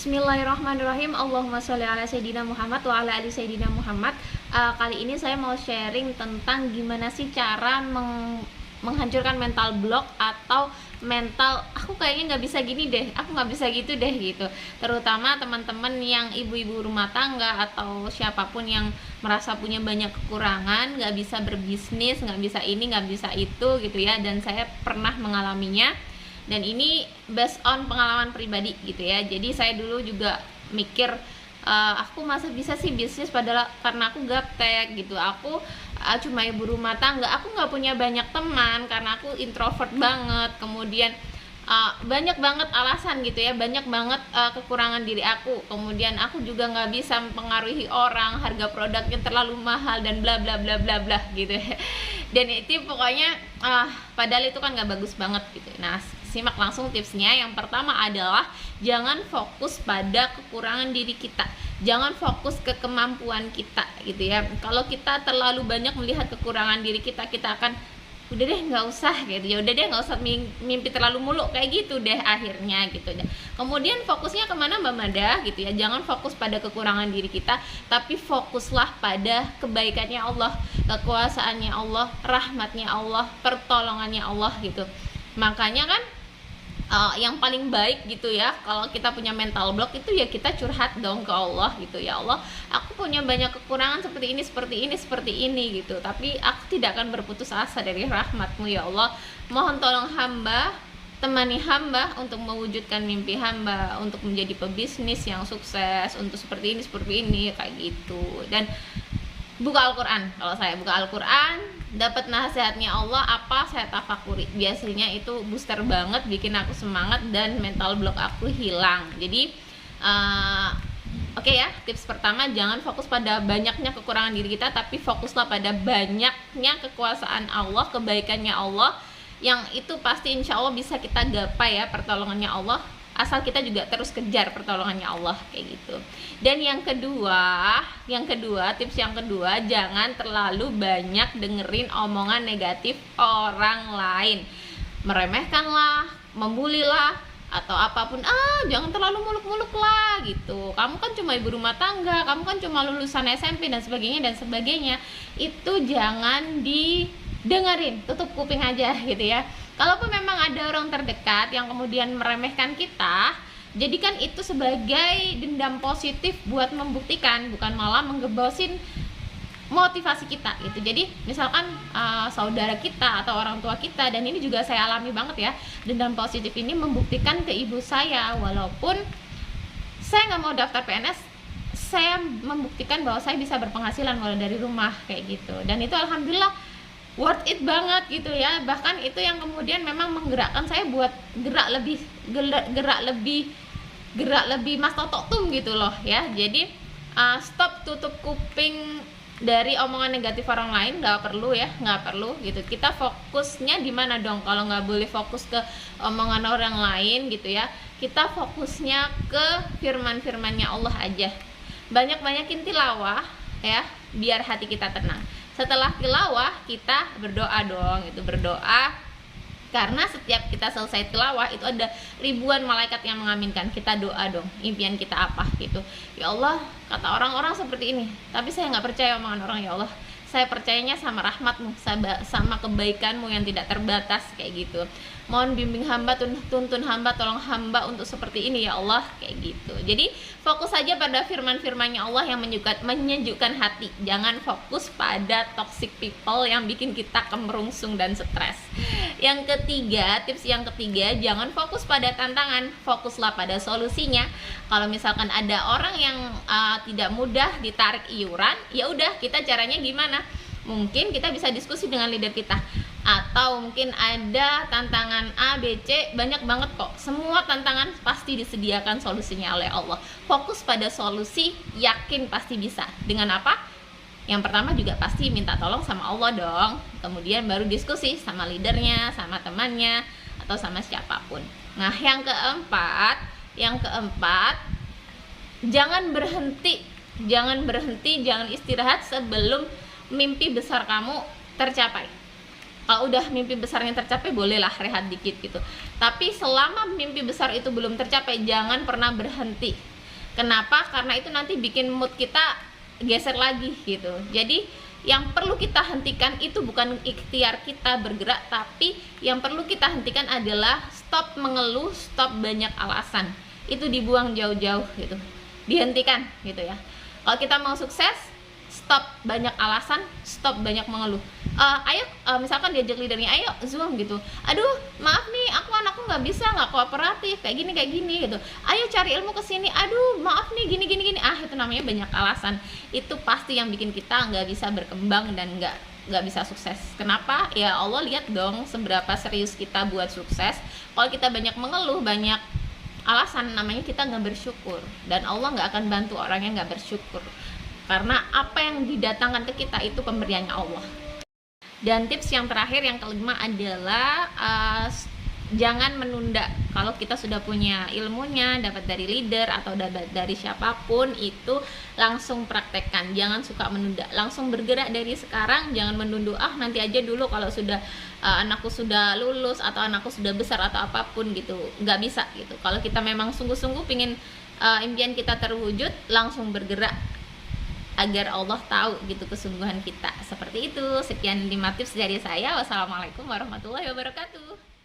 Bismillahirrahmanirrahim. Allahumma sholli ala Sayyidina Muhammad wa ala ali Sayyidina Muhammad. Kali ini saya mau sharing tentang gimana sih cara menghancurkan mental block atau mental aku kayaknya nggak bisa gini deh, aku nggak bisa gitu deh gitu. Terutama teman-teman yang ibu-ibu rumah tangga atau siapapun yang merasa punya banyak kekurangan, nggak bisa berbisnis, nggak bisa ini, nggak bisa itu gitu ya. Dan saya pernah mengalaminya. Dan ini based on pengalaman pribadi gitu ya. Jadi saya dulu juga mikir aku masa bisa sih bisnis padahal karena aku gaptek gitu. Aku cuma ibu rumah tangga, aku nggak punya banyak teman karena aku introvert banget. Kemudian banyak banget alasan gitu ya, banyak banget kekurangan diri aku. Kemudian aku juga nggak bisa mempengaruhi orang, harga produknya terlalu mahal dan bla bla bla bla bla gitu ya. Dan itu pokoknya padahal itu kan nggak bagus banget gitu. Nah, simak langsung tipsnya. Yang pertama adalah jangan fokus pada kekurangan diri kita, jangan fokus ke kemampuan kita gitu ya. Kalau kita terlalu banyak melihat kekurangan diri kita, kita akan udah deh nggak usah gitu ya, udah deh nggak usah mimpi terlalu muluk kayak gitu deh akhirnya gitu deh. Kemudian fokusnya kemana Mbak Mada gitu ya, jangan fokus pada kekurangan diri kita, tapi fokuslah pada kebaikannya Allah, kekuasaannya Allah, rahmatnya Allah, pertolongannya Allah gitu. Makanya kan yang paling baik gitu ya, kalau kita punya mental block itu ya kita curhat dong ke Allah gitu. Ya Allah, aku punya banyak kekurangan seperti ini, seperti ini, seperti ini gitu, tapi aku tidak akan berputus asa dari rahmat-Mu ya Allah. Mohon tolong hamba, temani hamba untuk mewujudkan mimpi hamba, untuk menjadi pebisnis yang sukses, untuk seperti ini kayak gitu. Dan buka Al-Quran. Kalau saya buka Al-Quran, dapat nasihatnya Allah, apa saya tafakuri, biasanya itu booster banget, bikin aku semangat dan mental block aku hilang. Jadi oke ya, tips pertama, jangan fokus pada banyaknya kekurangan diri kita, tapi fokuslah pada banyaknya kekuasaan Allah, kebaikannya Allah, yang itu pasti insya Allah bisa kita gapai ya, pertolongannya Allah, asal kita juga terus kejar pertolongannya Allah kayak gitu. Dan yang kedua, tips yang kedua, jangan terlalu banyak dengerin omongan negatif orang lain, meremehkanlah, membulilah, atau apapun. Jangan terlalu muluk-muluk lah gitu, kamu kan cuma ibu rumah tangga, kamu kan cuma lulusan SMP dan sebagainya. Itu jangan didengerin, tutup kuping aja gitu ya. Kalaupun memang ada orang terdekat yang kemudian meremehkan kita, jadikan itu sebagai dendam positif buat membuktikan, bukan malah menggebosin motivasi kita gitu. Jadi misalkan saudara kita atau orang tua kita, dan ini juga saya alami banget ya, dendam positif ini membuktikan ke ibu saya, walaupun saya nggak mau daftar PNS, saya membuktikan bahwa saya bisa berpenghasilan walau dari rumah kayak gitu. Dan itu alhamdulillah worth it banget gitu ya. Bahkan itu yang kemudian memang menggerakkan saya buat gerak lebih mas totok gitu loh ya. Jadi stop tutup kuping dari omongan negatif orang lain, nggak perlu gitu. Kita fokusnya di mana dong kalau nggak boleh fokus ke omongan orang lain gitu ya. Kita fokusnya ke firman-firmannya Allah aja. Banyakin tilawah ya, biar hati kita tenang. Setelah tilawah kita berdoa dong, itu berdoa, karena setiap kita selesai tilawah itu ada ribuan malaikat yang mengaminkan. Kita doa dong, impian kita apa gitu. Ya Allah, kata orang-orang seperti ini, tapi saya nggak percaya omongan orang. Ya Allah, saya percayanya sama rahmat-Mu, sama kebaikan-Mu yang tidak terbatas kayak gitu. Mohon bimbing hamba, tuntun hamba, tolong hamba untuk seperti ini ya Allah kayak gitu. Jadi fokus saja pada firman-firmannya Allah yang menyejukkan hati. Jangan fokus pada toxic people yang bikin kita kemerungsung dan stres. Tips yang ketiga, jangan fokus pada tantangan, fokuslah pada solusinya. Kalau misalkan ada orang yang tidak mudah ditarik iuran, ya udah, kita caranya gimana? Mungkin kita bisa diskusi dengan leader kita, atau mungkin ada tantangan A, B, C, banyak banget kok. Semua tantangan pasti disediakan solusinya oleh Allah. Fokus pada solusi, yakin pasti bisa. Dengan apa? Yang pertama juga pasti minta tolong sama Allah dong. Kemudian baru diskusi sama leadernya, sama temannya, atau sama siapapun. Nah, yang keempat, jangan berhenti, jangan istirahat sebelum mimpi besar kamu tercapai. Kalau udah mimpi besarnya tercapai, bolehlah rehat dikit gitu. Tapi selama mimpi besar itu belum tercapai, jangan pernah berhenti. Kenapa? Karena itu nanti bikin mood kita geser lagi gitu. Jadi yang perlu kita hentikan itu bukan ikhtiar kita bergerak, tapi yang perlu kita hentikan adalah stop mengeluh, stop banyak alasan. Itu dibuang jauh-jauh gitu, dihentikan gitu ya. Kalau kita mau sukses, stop banyak alasan, stop banyak mengeluh. Misalkan diajak leadernya, ayo Zoom gitu. Aduh, maaf nih, anakku nggak bisa, nggak kooperatif, kayak gini gitu. Ayo cari ilmu ke sini. Aduh, maaf nih, gini. Itu namanya banyak alasan. Itu pasti yang bikin kita nggak bisa berkembang dan nggak bisa sukses. Kenapa? Ya Allah lihat dong seberapa serius kita buat sukses. Kalau kita banyak mengeluh, banyak alasan, namanya kita nggak bersyukur, dan Allah nggak akan bantu orang yang nggak bersyukur. Karena apa yang didatangkan ke kita itu pemberiannya Allah. Dan tips yang terakhir, yang kelima adalah jangan menunda. Kalau kita sudah punya ilmunya, dapat dari leader atau dapat dari siapapun, itu langsung praktekkan. Jangan suka menunda, langsung bergerak dari sekarang. Jangan menunda, nanti aja dulu kalau sudah anakku sudah lulus atau anakku sudah besar atau apapun gitu. Nggak bisa gitu. Kalau kita memang sungguh-sungguh pingin impian kita terwujud, langsung bergerak agar Allah tahu gitu kesungguhan kita. Seperti itu. Sekian 5 tips dari saya. Wassalamualaikum warahmatullahi wabarakatuh.